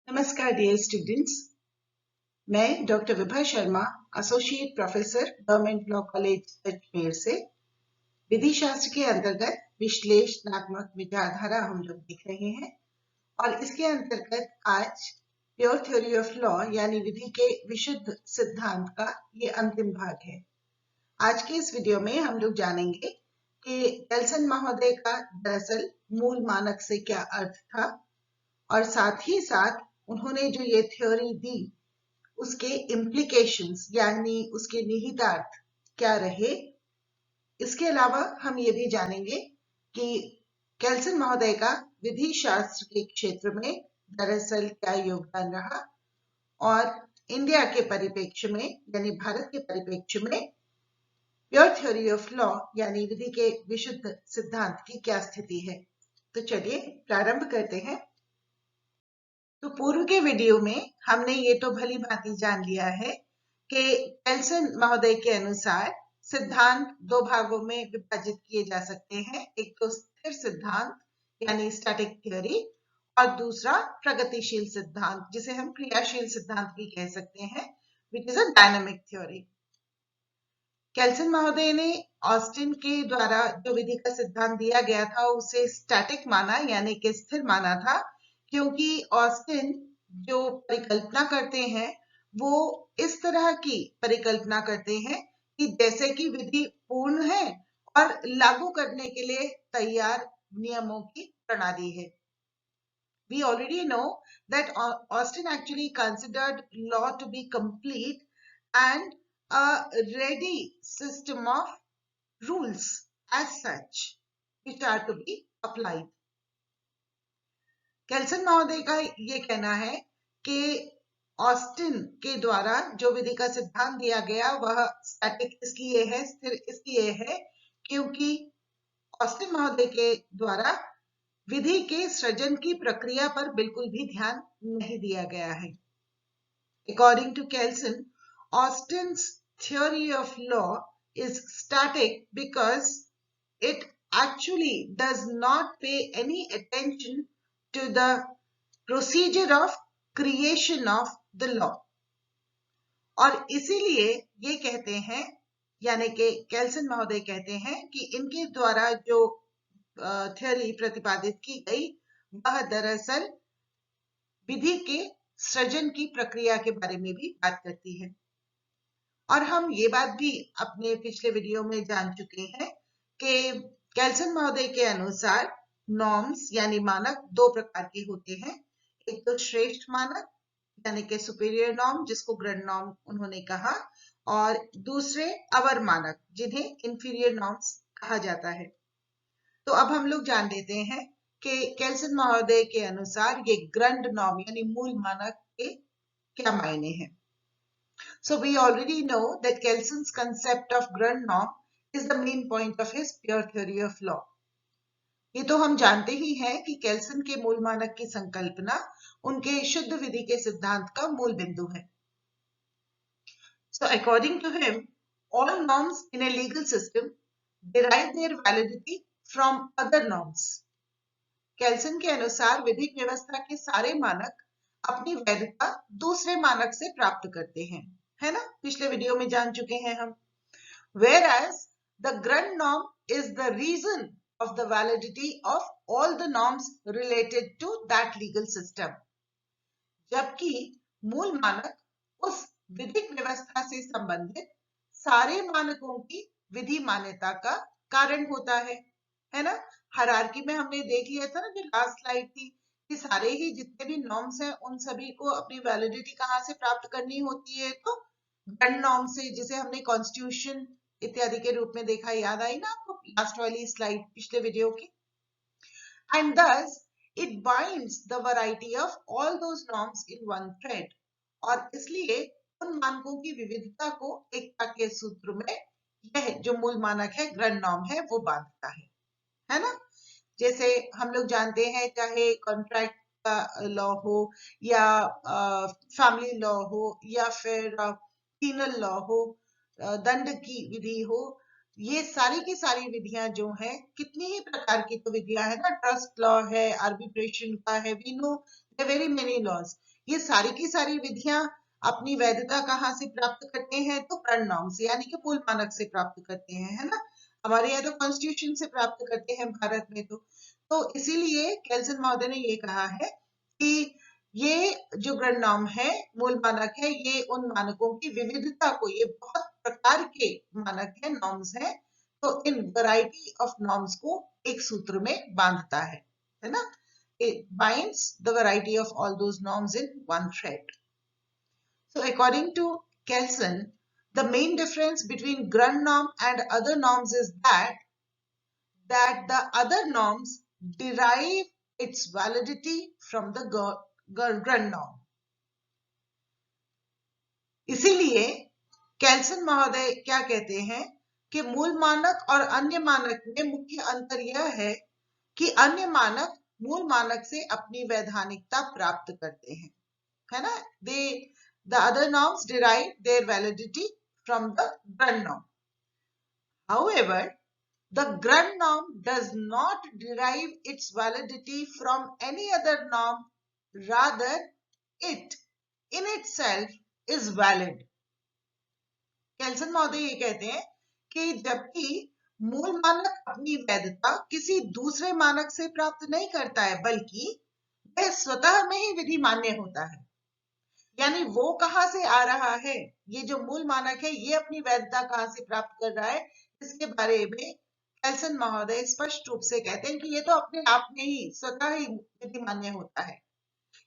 नमस्कार dear students, मैं doctor Vibha Sharma, associate professor government law college Ajmer से विधि शास्त्र के अंतर्गत विश्लेषणात्मक विचारधारा हम लोग देख रहे हैं और इसके अंतर्गत आज प्योर थ्योरी ऑफ लॉ यानी विधि के विशुद्ध सिद्धांत का ये अंतिम भाग है। आज के इस वीडियो में हम लोग जानेंगे कि केल्सन महोदय का दरअसल मूल मानक से क्या अर्थ था और साथ ही साथ उन्होंने जो ये थ्योरी दी उसके इम्प्लीकेशंस यानी उसके निहितार्थ क्या रहे। इसके अलावा हम ये भी जानेंगे कि केल्सन महोदय का विधि शास्त्र के क्षेत्र में दरअसल क्या योगदान रहा और इंडिया के परिप्रेक्ष्य में यानी भारत के परिप्रेक्ष्य में प्योर थ्योरी ऑफ लॉ यानी विधि के विशुद्ध सिद्धांत की क्या स्थिति है। तो चलिए प्रारंभ करते हैं। तो पूर्व के वीडियो में हमने ये तो भली भांति जान लिया है कि केल्सन महोदय के अनुसार सिद्धांत दो भागों में विभाजित किए जा सकते हैं, एक तो स्थिर सिद्धांत यानी स्टैटिक थ्योरी और दूसरा प्रगतिशील सिद्धांत जिसे हम क्रियाशील सिद्धांत भी कह सकते हैं, which is a dynamic theory. Kelsen महोदय ने ऑस्टिन के द्वारा जो विधि का सिद्धांत दिया गया था उसे स्टैटिक माना यानी कि स्थिर माना था, क्योंकि ऑस्टिन जो परिकल्पना करते हैं वो इस तरह की परिकल्पना करते हैं कि जैसे कि विधि पूर्ण है और लागू करने के लिए तैयार नियमों की प्रणाली है। We already know that Austin actually considered law to be complete and a ready system of rules as such which are to be applied. केल्सन महोदय का ये कहना है कि ऑस्टिन के द्वारा जो विधि का सिद्धांत दिया गया वह स्टैटिक इसलिए है, स्थिर इसलिए है क्योंकि ऑस्टिन महोदय के द्वारा विधि के सृजन की प्रक्रिया पर बिल्कुल भी ध्यान नहीं दिया गया है। According to Kelsen, Austin's theory of law is static because it actually does not pay any attention to the procedure of creation of the law. और इसीलिए ये कहते हैं यानी कि केल्सन महोदय कहते हैं कि इनके द्वारा जो थ्योरी प्रतिपादित की गई वह दरअसल विधि के सृजन की प्रक्रिया के बारे में भी बात करती है। और हम ये बात भी अपने पिछले वीडियो में जान चुके हैं कि केल्सन महोदय के अनुसार नॉर्म्स यानी मानक दो प्रकार के होते हैं, एक तो श्रेष्ठ मानक यानी कि सुपीरियर नॉर्म जिसको ग्रैंड नॉर्म उन्होंने कहा, और दूसरे अवर मानक जिन्हें इंफीरियर नॉर्म्स कहा जाता है। तो अब हम लोग जान लेते हैं कि केल्सन महोदय के अनुसार ये ग्रैंड नॉर्म यानी मूल मानक के क्या मायने हैं। So we already know that Kelson's concept of grand norm is the main point of his pure theory of law. ये तो हम जानते ही हैं कि केल्सन के मूल मानक की संकल्पना उनके शुद्ध विधि के सिद्धांत का मूल बिंदु है। So according to him, all norms in a legal system derive their validity from other norms. केल्सन के अनुसार विधिक व्यवस्था के सारे मानक अपनी वैधता दूसरे मानक से प्राप्त करते हैं, है ना? पिछले वीडियो में जान चुके हैं हम। Whereas the grand norm is the reason of the validity of all the norms related to that legal system. जबकि मूल मानक उस विधिक व्यवस्था से संबंधित सारे मानकों की विधि मान्यता का कारण होता है ना? हायरार्की में हमने देख लिया था ना जो लास्ट स्लाइड थी कि सारे ही जितने भी नॉर्म्स हैं उन सभी को अपनी वैलिडिटी कहाँ से प्राप्त करनी होती है, तो ग्रैंड नॉर्म से, जिसे हमने कॉन्स्टिट्यूशन इत्यादि के रूप में देखा। याद आई ना आपको लास्ट वाली स्लाइड पिछले वीडियो की? And thus it binds the variety of all those norms in one thread, और इसलिए उन मानकों की विविधता को एकता के सूत्र में यह जो मूल मानक है ग्रैंड नॉर्म है वो बांधता है ना? जैसे हम लोग जानते हैं चाहे कॉन्ट्रैक्ट का लॉ हो या फैमिली लॉ हो या फिर पीनल लॉ हो, दंड की विधि हो, ये सारी की सारी विधियां जो हैं, कितनी ही प्रकार की तो विधियां है ना, ट्रस्ट लॉ है, आर्बिट्रेशन का है, we know very many laws, ये सारी की सारी विधियां अपनी वैधता कहाँ से प्राप्त करते हैं? तो गण नॉर्म से, यानी कि मूल मानक से प्राप्त करते हैं, है ना। हमारे यहाँ तो कॉन्स्टिट्यूशन से प्राप्त करते हैं भारत में। तो इसीलिए केल्सन महोदय ने ये कहा है कि ये जो गण नॉर्म है, मूल मानक है, ये उन मानकों की विविधता को, ये बहुत प्रकार के मानक है, नॉर्म्स है, तो इन वैरायटी ऑफ नॉर्म्स को एक सूत्र में बांधता है ना। It binds the variety of all those norms in one thread. So according to Kelsen, the main difference between Grund norm and other norms is that the other norms derive its validity from the Grund norm. इसीलिए केल्सन महोदय क्या कहते हैं कि मूल मानक और अन्य मानक में मुख्य अंतर यह है कि अन्य मानक मूल मानक से अपनी वैधानिकता प्राप्त करते हैं, है ना। The other norms derive their validity from the Grund norm. However, the Grund norm does not derive its validity from any other norm. Rather, it in itself is valid. केल्सन महोदय ये कहते हैं कि जबकि मूल मानक अपनी वैधता किसी दूसरे मानक से प्राप्त नहीं करता है, बल्कि वह स्वतः में ही विधि मान्य होता है। यानी वो कहाँ से आ रहा है, ये जो मूल मानक है, ये अपनी वैधता कहाँ से प्राप्त कर रहा है, इसके बारे में केल्सन महोदय स्पष्ट रूप से कहते हैं कि ये तो अपने आप में ही स्वतः ही विधि मान्य होता है।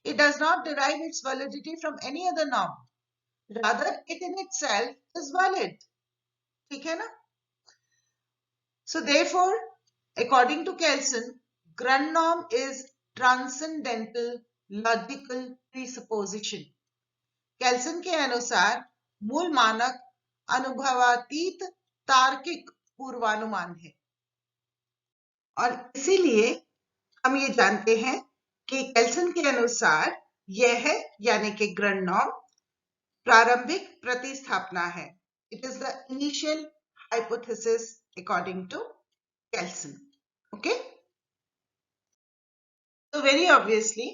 It does not derive its validity from any other norm. Rather, it in itself is valid. ठीक है ना? So therefore, according to Kelsen, Grund norm is transcendental logical presupposition. केल्सन के अनुसार मूल मानक अनुभवातीत तार्किक पूर्वानुमान है, और इसीलिए हम ये जानते हैं कि केल्सन के अनुसार यह है, यानी कि ग्रंड नॉर्म प्रारंभिक प्रतिस्थापना है। It is the initial hypothesis according to Kelsen. Okay, तो वेरी ऑब्वियसली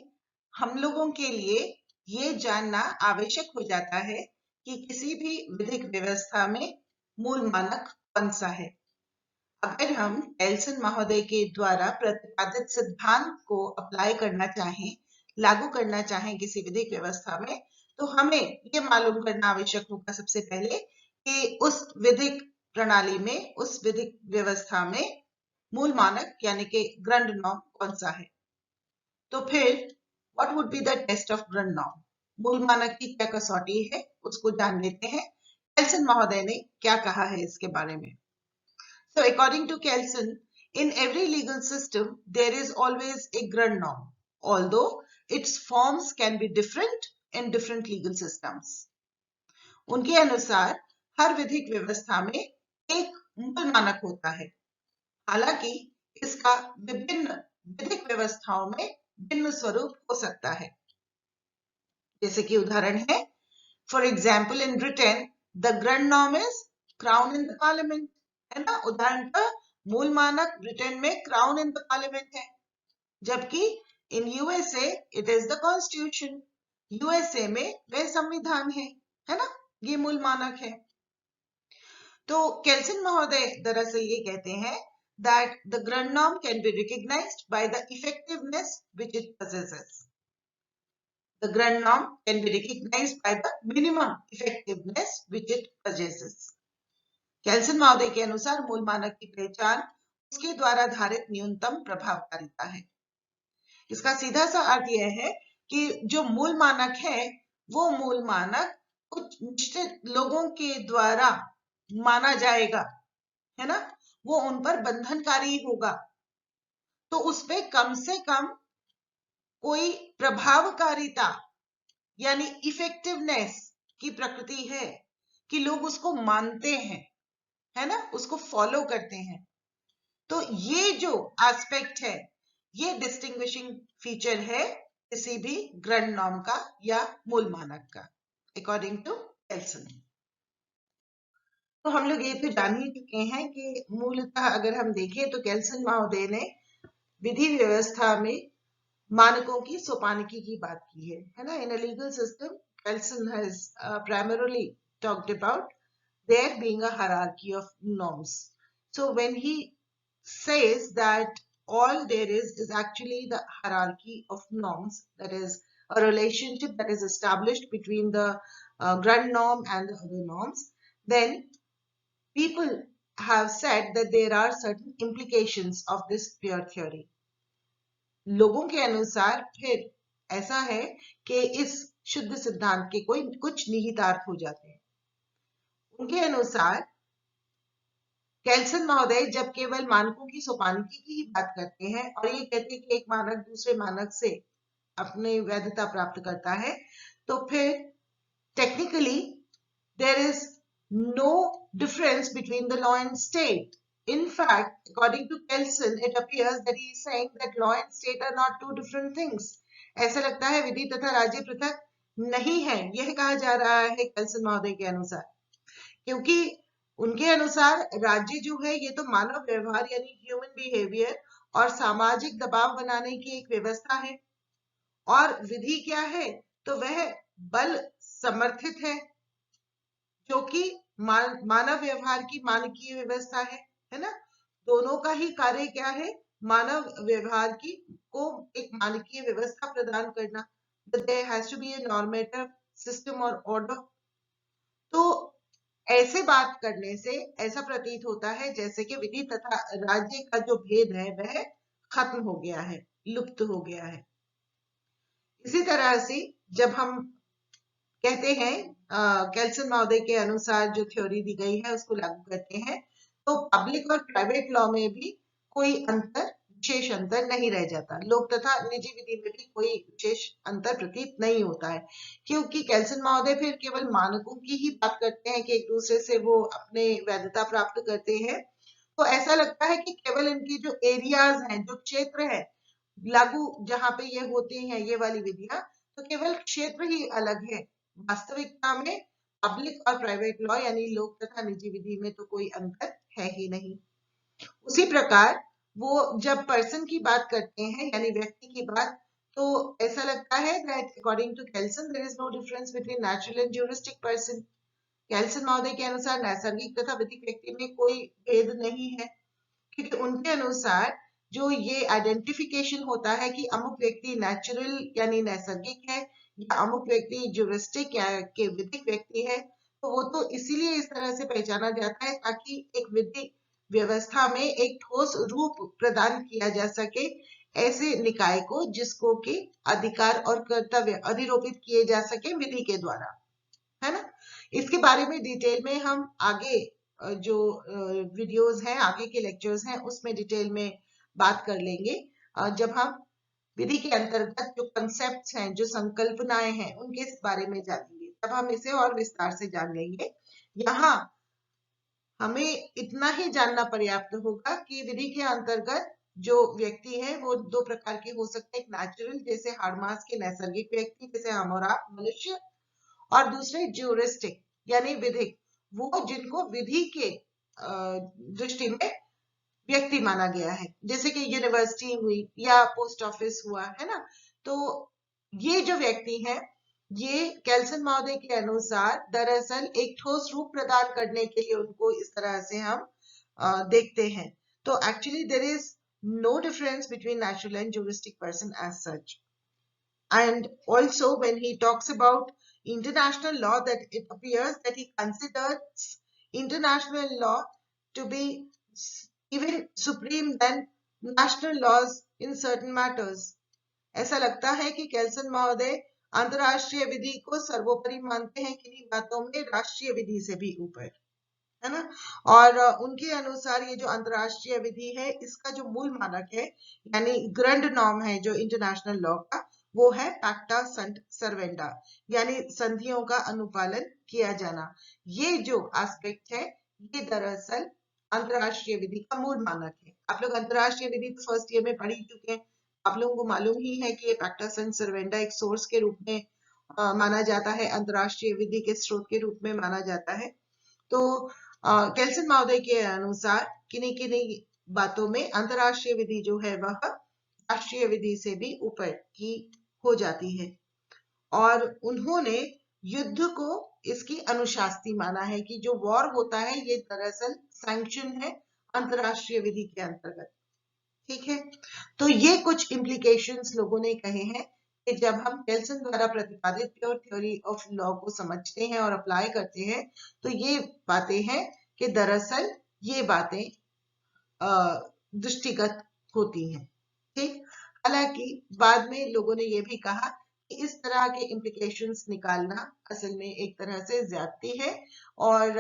हम लोगों के लिए ये जानना आवश्यक हो जाता है कि किसी भी विधिक व्यवस्था में मूल मानक कौन सा है। अगर हम केल्सन महोदय के द्वारा प्रतिपादित सिद्धांत को अप्लाई करना चाहें, लागू करना चाहें किसी विधिक व्यवस्था में, तो हमें ये मालूम करना आवश्यक होगा सबसे पहले कि उस विधिक प्रणाली में, उस विधिक व्यवस्था में मूल मानक यानी कि ग्रंड नॉर्म कौन सा है। तो फिर what would be the test of grund norm, मूल मानक की क्या कसौटी है, उसको जान लेते हैं। केल्सन महोदय ने क्या कहा है इसके बारे में। So according to Kelsen, in every legal system there is always a Grund norm, although its forms can be different in different legal systems. उनके अनुसार हर विधिक व्यवस्था में एक मूल मानक होता है, हालांकि इसका विभिन्न विधिक व्यवस्थाओं में भिन्न स्वरूप हो सकता है। जैसे कि उदाहरण है, for example in Britain the Grand norm is crown in the parliament, है ना। उदाहरण पर मूल मानक ब्रिटेन में क्राउन इन द पार्लियामेंट है, जबकि in USA it is the constitution, USA में वह संविधान है ना, ये मूल मानक है। तो केल्सन महोदय दरअसल ये कहते हैं that the Grund norm can be recognized by the effectiveness which it possesses. The Grund norm can be recognized by the minimum effectiveness which it possesses. केल्सन महोदय के अनुसार मूल मानक की पहचान उसके द्वारा धारित न्यूनतम प्रभावकारिता है। इसका सीधा सा अर्थ यह है कि जो मूल मानक है, वो मूल मानक कुछ निश्चित लोगों के द्वारा माना जाएगा, है ना, वो उन पर बंधनकारी होगा, तो उसमें कम से कम कोई प्रभावकारिता यानी इफेक्टिवनेस की प्रकृति है कि लोग उसको मानते हैं, है ना, उसको फॉलो करते हैं। तो ये जो एस्पेक्ट है, ये डिस्टिंग्विशिंग फीचर है किसी भी ग्रंड नॉर्म का या मूल मानक का, अकॉर्डिंग टू केल्सन। तो हम लोग ये तो जान ही चुके हैं कि मूलतः अगर हम देखें तो केल्सन महोदय ने विधि व्यवस्था में मानकों की सोपानिकी की बात की है ना. In a legal system, Kelsen has primarily talked about there being a hierarchy of norms. So when he says that all there is actually the hierarchy of norms, that is a relationship that is established between the grund norm and the other norms, then people have said that there are certain implications of this pure theory. लोगों के अनुसार फिर ऐसा है कि इस शुद्ध सिद्धांत के कोई कुछ निहितार्थ हो जाते हैं. उनके अनुसार केल्सन महोदय जब केवल मानकों की सोपानिकी की ही बात करते हैं और ये कहते हैं कि एक मानक दूसरे मानक से अपनी वैधता प्राप्त करता है, तो फिर technically there is no difference between the law and state. In fact, according to Kelsen, it appears that he is saying that law and state are not two different things. ऐसा लगता है विधि तथा राज्य पृथक नहीं है, यह कहा जा रहा है केल्सन महोदय के अनुसार, क्योंकि उनके अनुसार राज्य जो है ये तो मानव व्यवहार यानी ह्यूमन बिहेवियर और सामाजिक दबाव बनाने की एक व्यवस्था है, और विधि क्या है, तो वह बल समर्थित है जो कि मानव व्यवहार की मानकीय व्यवस्था है ना. दोनों का ही कार्य क्या है, मानव व्यवहार की को एक मानकीय व्यवस्था प्रदान करना. There has to be a normative system or order. तो ऐसे बात करने से ऐसा प्रतीत होता है जैसे कि विधि तथा राज्य का जो भेद है वह खत्म हो गया है, लुप्त हो गया है. इसी तरह से जब हम कहते हैं केल्सन महोदय के अनुसार जो थ्योरी दी गई है उसको लागू करते हैं, तो पब्लिक और प्राइवेट लॉ में भी कोई विशेष अंतर नहीं रह जाता. लोक तथा निजी विधि में भी कोई विशेष अंतर प्रतीत नहीं होता है, क्योंकि केल्सन महोदय फिर केवल मानकों की ही बात करते हैं कि एक दूसरे से वो अपने वैधता प्राप्त करते हैं. तो ऐसा लगता है कि केवल इनकी जो एरियाज हैं, जो क्षेत्र है लागू जहां पे ये होती हैं ये वाली विधियां, तो केवल क्षेत्र ही अलग है. वास्तविकता में पब्लिक और प्राइवेट लॉ यानी लोक तथा निजी विधि में तो कोई अंतर है ही नहीं. उसी प्रकार वो जब पर्सन की बात करते हैं यानी व्यक्ति की बात, तो ऐसा लगता है that according to Kelsen there is no difference between natural and juristic person. केल्सन महोदय के अनुसार नैसर्गिक तथा विधिक व्यक्ति में कोई भेद नहीं है, क्योंकि उनके अनुसार जो ये आइडेंटिफिकेशन होता है कि अमुक व्यक्ति नेचुरल यानी नैसर्गिक है या अमुक व्यक्ति ज्यूरिस्टिक या के विधिक व्यक्ति है, तो वो तो इसीलिए इस तरह से पहचाना जाता है ताकि एक विधिक व्यवस्था में एक ठोस रूप प्रदान किया जा सके ऐसे निकाय को जिसको कि अधिकार और कर्तव्य अधिरोपित किए जा सके विधि के द्वारा, है ना. इसके बारे में डिटेल में हम आगे जो वीडियोस हैं, आगे के लेक्चर्स हैं, उसमें डिटेल में बात कर लेंगे. जब हम विधि के अंतर्गत जो कंसेप्ट्स हैं, जो संकल्पनाएं हैं, उनके बारे में जानेंगे, तब हम इसे और विस्तार से जान लेंगे. यहाँ हमें इतना ही जानना पर्याप्त होगा कि विधि के अंतर्गत जो व्यक्ति है वो दो प्रकार के हो सकते हैं. एक नेचुरल जैसे हाड़मास के नैसर्गिक व्यक्ति जैसे हम और आप मनुष्य, और दूसरे ज्यूरिस्टिक यानी विधिक, वो जिनको विधि के दृष्टि में व्यक्ति माना गया है, जैसे कि यूनिवर्सिटी हुई या पोस्ट ऑफिस हुआ, है ना. तो ये जो व्यक्ति हैं, ये केल्सन महोदय के अनुसार दरअसल एक ठोस रूप प्रदान करने के लिए उनको इस तरह से हम देखते हैं. तो actually there is no difference between natural and juristic person as such. And also when he talks about international law, that it appears that he considers international law to be even supreme than national laws in certain matters. ऐसा लगता है कि Kelsen महोदय अंतरराष्ट्रीय विधि को सर्वोपरि मानते हैं किन्हीं बातों में राष्ट्रीय विधि से भी ऊपर, है ना. और उनके अनुसार ये जो अंतरराष्ट्रीय विधि है इसका जो मूल मानक है यानी ग्रंड नॉर्म है जो इंटरनेशनल लॉ का, वो है पैक्टा संट सर्वेंडा यानी संधियों का अनुपालन किया जाना. ये जो एस्पेक्ट है ये दरअसल अंतरराष्ट्रीय विधि का मूल मानक है. आप लोग अंतरराष्ट्रीय विधि तो फर्स्ट ईयर में पढ़ ही चुके हैं. आप लोगों को मालूम ही है कि ये पैक्टा संट सर्वेंडा एक सोर्स के रूप में माना जाता है, अंतरराष्ट्रीय विधि के स्रोत के रूप में माना जाता है. तो केल्सन महोदय के अनुसार किन्हीं किन्हीं बातों में अंतरराष्ट्रीय विधि जो है वह राष्ट्रीय विधि से भी ऊपर की हो जाती है। और उन्होंने युद्ध को इसकी अनुशास्त्री माना है कि जो वॉर होता है ये दरअसल सैंक्शन है अंतरराष्ट्रीय विधि के अंतर्गत। ठीक है, तो ये कुछ इम्प्लीकेशंस लोगों ने कहे हैं कि जब हम केल्सन द्वारा प्रतिपादित प्योर थ्योरी ऑफ लॉ को समझते हैं और अप्लाई करते हैं तो ये बातें हैं कि दरअसल ये बातें दृष्टिगत होती हैं। ठीक, हालांकि बाद में लोगों ने ये भी कहा कि इस तरह के इम्प्लीकेशंस निकालना असल में एक तरह से ज्यादती है और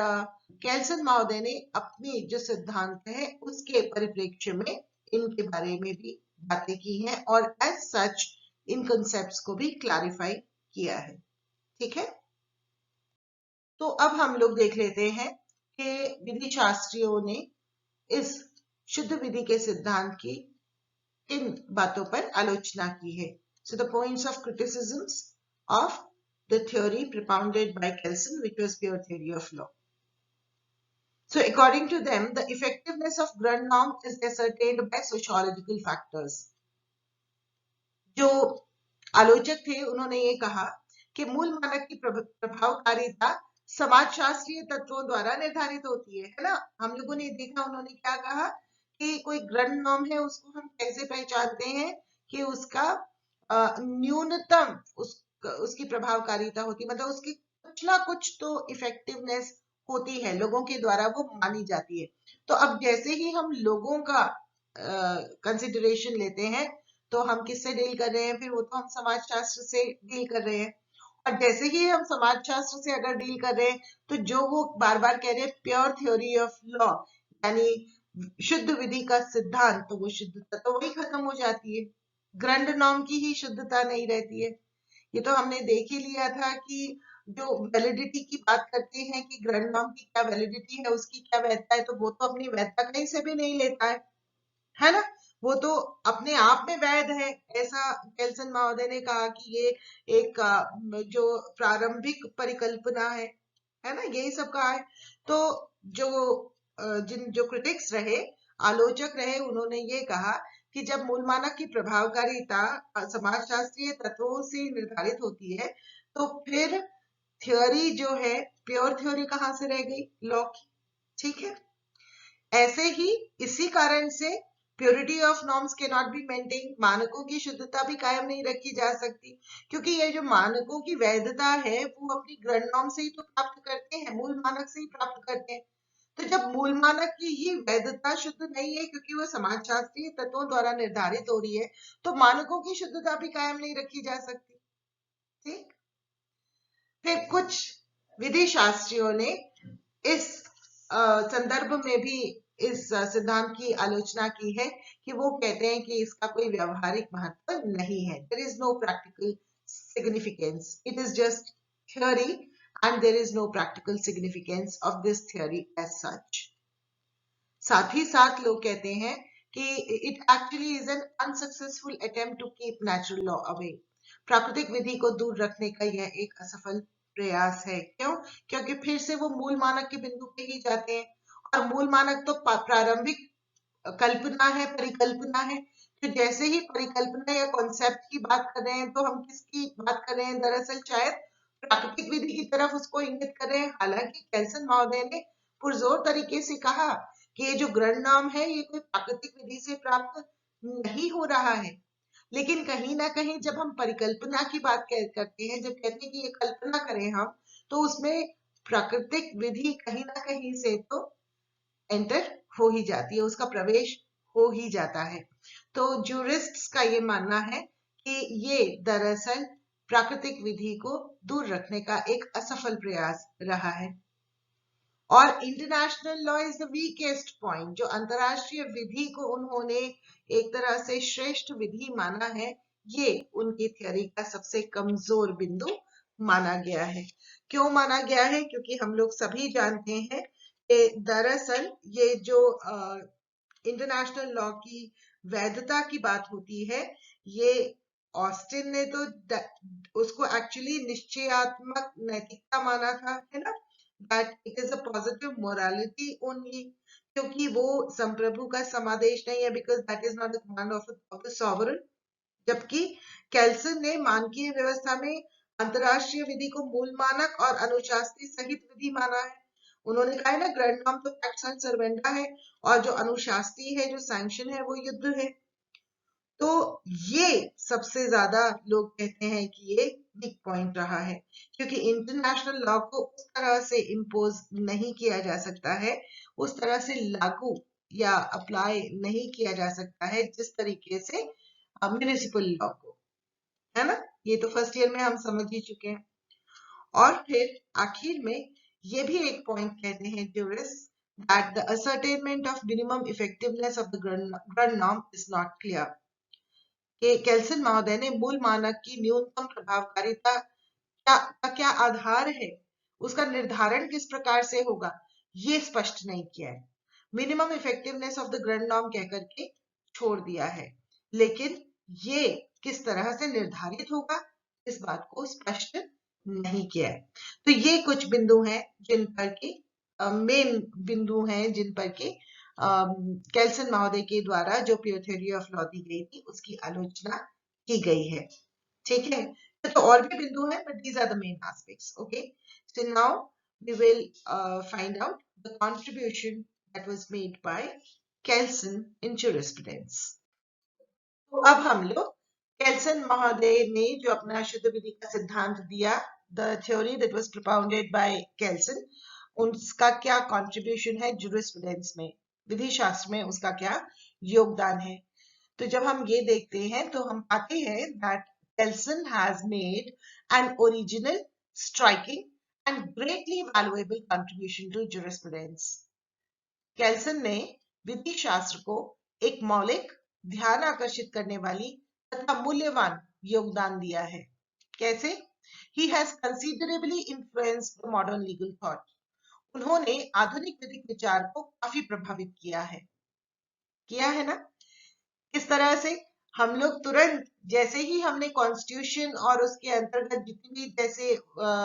केल्सन महोदय ने अपनी जो सिद्धांत है उसके परिप्रेक्ष्य में इनके बारे में भी बातें की हैं और एज सच इन कंसेप्ट्स को भी क्लैरिफाई किया है। ठीक है, तो अब हम लोग देख लेते हैं कि विधि शास्त्रियों ने इस शुद्ध विधि के सिद्धांत की इन बातों पर आलोचना की है। So the points of criticisms of the theory propounded by Kelsen, which was pure theory of law. So according to them, the effectiveness of Grundnorm is ascertained by sociological factors. जो आलोचक थे उन्होंने ये कहा कि मूल मानक की प्रभावकारिता समाजशास्त्रीय तत्वों द्वारा निर्धारित होती है ना। हम लोगों ने देखा उन्होंने क्या कहा कि कोई ग्रंथ नॉर्म है उसको हम कैसे पहचानते हैं कि उसका न्यूनतम उसकी प्रभावकारिता होती है, मतलब उसकी कुछ ना कुछ तो इफेक्टिवनेस होती है, लोगों के द्वारा वो मानी जाती है। तो अब जैसे ही हम लोगों का कंसिडरेशन लेते हैं तो हम किससे डील कर रहे हैं, फिर वो तो हम समाजशास्त्र से डील कर रहे हैं। और जैसे ही हम समाजशास्त्र से अगर डील कर रहे हैं तो जो वो बार बार कह रहे हैं प्योर थ्योरी ऑफ लॉ यानी शुद्ध विधि का सिद्धांत, तो वो शुद्धता तो वही खत्म हो जाती है, ग्रंथ नॉर्म की ही शुद्धता नहीं रहती है। ये तो हमने देख ही लिया था कि जो वैलिडिटी की बात करते हैं कि ग्रंथ नॉर्म की क्या वैलिडिटी है, उसकी क्या वैधता है, तो वो तो अपनी वैधता कहीं से भी नहीं लेता है ना। वो तो अपने आप में वैध है, ऐसा केल्सन महोदय ने कहा कि ये एक जो प्रारंभिक परिकल्पना है ना, यही सब कहा है। तो जो जो क्रिटिक्स रहे, आलोचक रहे, उन्होंने ये कहा कि जब मूल मानक की प्रभावकारिता समाजशास्त्रीय तत्वों से निर्धारित होती है तो फिर थ्योरी जो है प्योर थ्योरी कहाँ से रह गई लॉ की। ठीक है, ऐसे ही इसी कारण से प्योरिटी ऑफ नॉर्म्स के नॉट बी मेंटेन, मानकों की शुद्धता भी कायम नहीं रखी जा सकती, क्योंकि ये जो मानकों की वैधता है वो अपनी ग्रंथ नॉर्म से ही तो प्राप्त करते हैं, मूल मानक से ही प्राप्त करते हैं। तो जब मूल मानक की ही वैधता शुद्ध नहीं है क्योंकि वो समाजशास्त्रीय तत्वों द्वारा निर्धारित हो रही है, तो मानकों की शुद्धता भी कायम नहीं रखी जा सकती। ठीक, फिर कुछ विधि शास्त्रियों ने इस संदर्भ में भी इस सिद्धांत की आलोचना की है कि वो कहते हैं कि इसका कोई व्यावहारिक महत्व नहीं है, there is no practical significance, it is just theory and there is no practical significance of this theory as such. साथ ही साथ लोग कहते हैं कि it actually is an unsuccessful attempt to keep natural law away, प्राकृतिक विधि को दूर रखने का यह एक असफल प्रयास है। क्यों? क्योंकि फिर से वो मूल मानक के बिंदु पे ही जाते हैं और मूल मानक तो प्रारंभिक कल्पना है, परिकल्पना है। तो जैसे ही परिकल्पना या कॉन्सेप्ट की बात कर रहे हैं तो हम किसकी बात कर रहे हैं, दरअसल शायद प्राकृतिक विधि की तरफ उसको इंगित कर रहे हैं। हालांकि केल्सन महोदय ने पुरजोर तरीके से कहा कि ये जो ग्रंथ नाम है ये कोई प्राकृतिक विधि से प्राप्त नहीं हो रहा है, लेकिन कहीं ना कहीं जब हम परिकल्पना की बात करते हैं, जब कहते हैं कि ये कल्पना करें हम, तो उसमें प्राकृतिक विधि कहीं ना कहीं से तो एंटर हो ही जाती है, उसका प्रवेश हो ही जाता है। तो ज्यूरिस्ट्स का ये मानना है कि ये दरअसल प्राकृतिक विधि को दूर रखने का एक असफल प्रयास रहा है। और international law is the weakest point, जो अंतरराष्ट्रीय विधि को उन्होंने एक तरह से श्रेष्ठ विधि माना है, ये उनकी थ्योरी का सबसे कमजोर बिंदु माना गया है। क्यों माना गया है? क्योंकि हम लोग सभी जानते हैं कि दरअसल ये जो इंटरनेशनल लॉ की वैधता की बात होती है, ये ऑस्टिन ने तो उसको एक्चुअली निश्चयात्मक नैतिकता माना था, है ना, that it is a positive morality only, क्योंकि वो संप्रभु का समादेश नहीं है, because that is not the command of the sovereign. जबकि केल्सन ने मानकीय व्यवस्था में अंतरराष्ट्रीय विधि को मूल मानक और अनुशासनी सहित विधि माना है। उन्होंने कहा है ना, ग्रैंड नॉर्म तो पैक्स एंड सर्वेंटा है, और जो अनुशासनी है, जो सैंक्शन है, वो युद्ध है। तो ये सबसे ज्यादा लोग कहते हैं कि ये वीक पॉइंट रहा है, क्योंकि इंटरनेशनल लॉ को उस तरह से इम्पोज नहीं किया जा सकता है, उस तरह से लागू या अप्लाई नहीं किया जा सकता है जिस तरीके से म्युनिसिपल लॉ को, है ना। ये तो फर्स्ट ईयर में हम समझ ही चुके हैं। और फिर आखिर में ये भी एक पॉइंट कहते हैं ड्यूरिस, that the ascertainment of minimum effectiveness of the grand norm is not clear. कि केल्सन महोदय ने मूल मानक की न्यूनतम प्रभावकारिता का क्या आधार है, उसका निर्धारण किस प्रकार से होगा, ये स्पष्ट नहीं किया है। Minimum effectiveness of the grand norm कहकर के छोड़ दिया है, लेकिन ये किस तरह से निर्धारित होगा इस बात को स्पष्ट नहीं किया है। तो ये कुछ बिंदु हैं जिन पर की मेन बिंदु हैं जिन पर की केल्सन महोदय के द्वारा जो प्योर थ्योरी ऑफ लॉ दी गई थी उसकी आलोचना की गई है। ठीक है, तो और भी बिंदु हैं, but these are the main aspects. Okay, so now we will find out the contribution that was made by Kelsen in jurisprudence. तो अब हम लोग केल्सन महोदय ने जो अपना शुद्ध विधि का सिद्धांत दिया, the theory that was propounded by Kelsen, उसका क्या कंट्रीब्यूशन है ज्यूरिस्प्रूडेंस में, विधि शास्त्र में उसका क्या योगदान है। तो जब हम ये देखते हैं तो हम पाते हैं that Kelsen has made an original, striking and greatly valuable contribution to jurisprudence. Kelsen ने विधि शास्त्र को एक मौलिक, ध्यान आकर्षित करने वाली तथा मूल्यवान योगदान दिया है। कैसे? He has considerably influenced the modern legal thought. उन्होंने आधुनिक विधिक विचार को काफी प्रभावित किया है ना। किस तरह से? हम लोग तुरंत जैसे ही हमने कॉन्स्टिट्यूशन और उसके अंतर्गत जितनी भी जैसे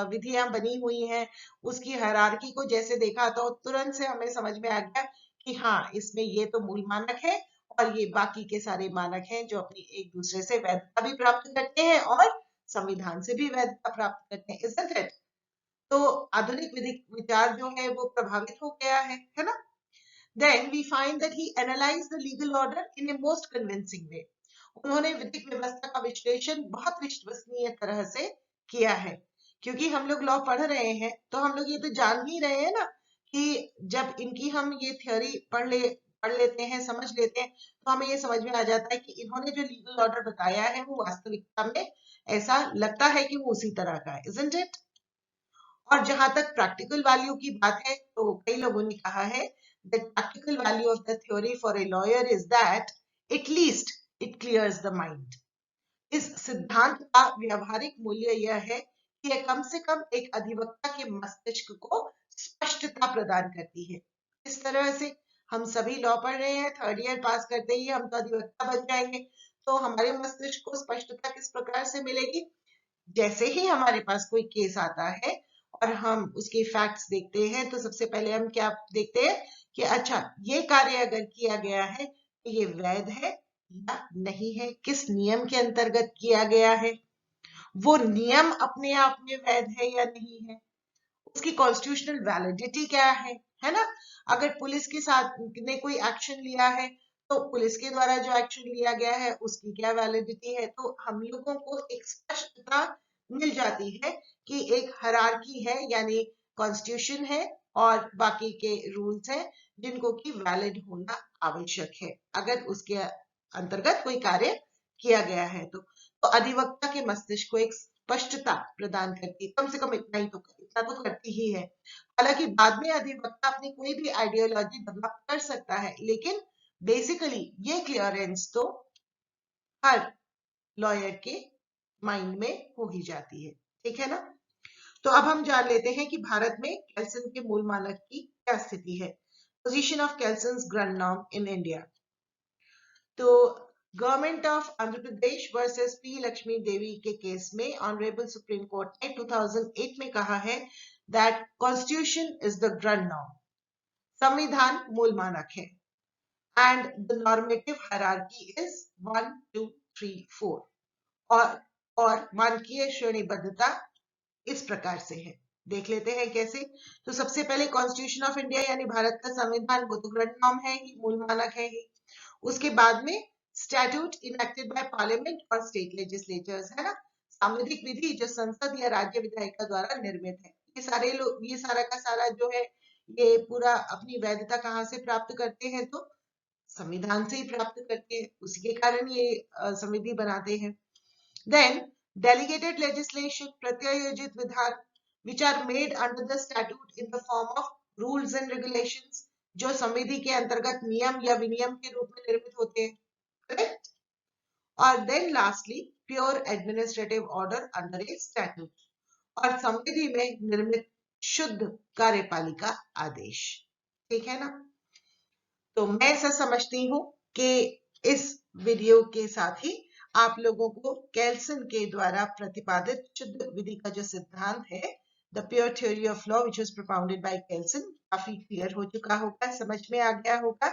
विधियां बनी हुई हैं उसकी हायरार्की को जैसे देखा तो तुरंत से हमें समझ में आ गया कि हाँ, इसमें ये तो मूल मानक है और ये बाकी के सारे मानक हैं जो अपनी एक दूसरे से वैधता भी प्राप्त करते हैं और संविधान से भी वैधता प्राप्त करते हैं, isn't it? तो आधुनिक विधिक विचार जो है वो प्रभावित हो गया है ना। Then we find that he analyzed the legal order in a most convincing way. उन्होंने विधिक व्यवस्था का विश्लेषण बहुत विश्वसनीय तरह से किया है। क्योंकि हम लोग लॉ पढ़ रहे हैं तो हम लोग ये तो जान ही रहे हैं ना कि जब इनकी हम ये थ्योरी पढ़ लेते हैं, समझ लेते हैं, तो हमें ये समझ में आ जाता है कि इन्होंने जो लीगल ऑर्डर बताया है वो वास्तविकता में ऐसा लगता है कि वो उसी तरह का है, isn't it? और जहां तक प्रैक्टिकल वैल्यू की बात है तो कई लोगों ने कहा है the practical value of the theory for a lawyer is that at least it clears the mind. इस सिद्धांत का व्यवहारिक मूल्य यह है कि यह कम से कम एक अधिवक्ता के मस्तिष्क को स्पष्टता प्रदान करती है। इस तरह से हम सभी लॉ पढ़ रहे हैं, थर्ड ईयर पास करते ही हम तो अधिवक्ता बन जाएंगे, तो हमारे मस्तिष्क को स्पष्टता किस प्रकार से मिलेगी? जैसे ही हमारे पास कोई केस आता है और हम उसके फैक्ट्स देखते हैं तो सबसे पहले हम क्या देखते हैं कि अच्छा, ये कार्य अगर किया गया है तो ये वैध है या नहीं है, किस नियम के अंतर्गत किया गया है, वो नियम अपने आप में वैध है या नहीं है, उसकी कॉन्स्टिट्यूशनल वैलिडिटी क्या है ना। अगर पुलिस के साथ ने कोई एक्शन लिया है तो पुलिस के द्वारा जो एक्शन लिया गया है उसकी क्या वैलिडिटी है। तो हम लोगों को एक स्पष्टता मिल जाती है कि एक हायरार्की है, यानी कॉन्स्टिट्यूशन है और बाकी के रूल्स हैं जिनको की वैलिड होना आवश्यक है अगर उसके अंतर्गत कोई कार्य किया गया है। तो अधिवक्ता के मस्तिष्क को एक स्पष्टता प्रदान करती है, कम से कम इतना तो करती ही है। हालांकि बाद में अधिवक्ता अपनी कोई भी आइडियोलॉजी डेवलप कर सकता है, लेकिन बेसिकली ये क्लियरेंस तो हर लॉयर के माइंड में हो ही जाती है, ठीक है ना। तो अब हम जान लेते हैं कि भारत में केल्सन के मूल मानक की क्या स्थिति है। Position of Kelsen's grand norm in India. तो government of Andhra Pradesh versus P Lakshmi Devi के केस में ऑनरेबल सुप्रीम कोर्ट ने 2008 में कहा है that constitution is the grand norm. संविधान मूल मानक है and the normative hierarchy is 1, 2, 3, 4 और मानकीय श्रेणीबद्धता इस प्रकार से है। देख लेते हैं कैसे। तो सबसे पहले कॉन्स्टिट्यूशन ऑफ इंडिया यानी भारत का संविधान वो तो ग्रंथ नॉर्म है ही, मूल मानक है ही। उसके बाद में स्टैट्यूट इनेक्टेड बाय पार्लियामेंट और स्टेट लेजिस्लेचर्स, है ना, सांविधिक विधि जो संसद या राज्य विधायिका द्वारा निर्मित है। ये सारे लोग, ये सारा का सारा जो है, ये पूरा अपनी वैधता कहाँ से प्राप्त करते हैं? तो संविधान से ही प्राप्त करते हैं, उसी के कारण ये संविधि बनाते हैं। देन delegated legislation, प्रत्यायोजित विधान, which are made under the statute in the form of rules and regulations, जो संविधि के अंतर्गत नियम या विनियम के रूप में निर्मित होते हैं, करेक्ट। और then lastly pure administrative order under a statute, और संविधि में निर्मित शुद्ध कार्यपालिका आदेश, ठीक है ना। तो मैं ऐसा समझती हूँ कि इस वीडियो के साथ ही आप लोगों को केल्सन के द्वारा प्रतिपादित शुद्ध विधि का जो सिद्धांत है, the pure theory of law which was propounded by Kelsen, काफी क्लियर हो चुका होगा, समझ में आ गया होगा।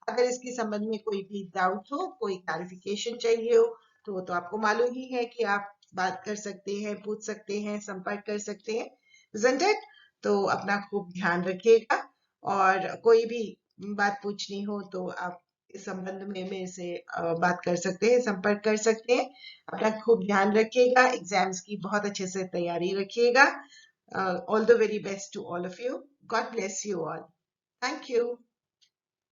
अगर इसके संबंध में कोई भी डाउट हो, कोई क्लैरिफिकेशन चाहिए हो, तो वो तो आपको मालूम ही है कि आप बात कर सकते हैं, पूछ सकते हैं, संपर्क कर सकते हैं, isn't it? तो अपना खूब ध्यान रखिएगा, और कोई भी बात पूछनी हो तो आप इस संबंध में मेरे से बात कर सकते हैं, संपर्क कर सकते हैं। अपना खूब ध्यान रखिएगा, एग्जाम्स की बहुत अच्छे से तैयारी रखिएगा। All the very best to all of you. God bless you all. Thank you.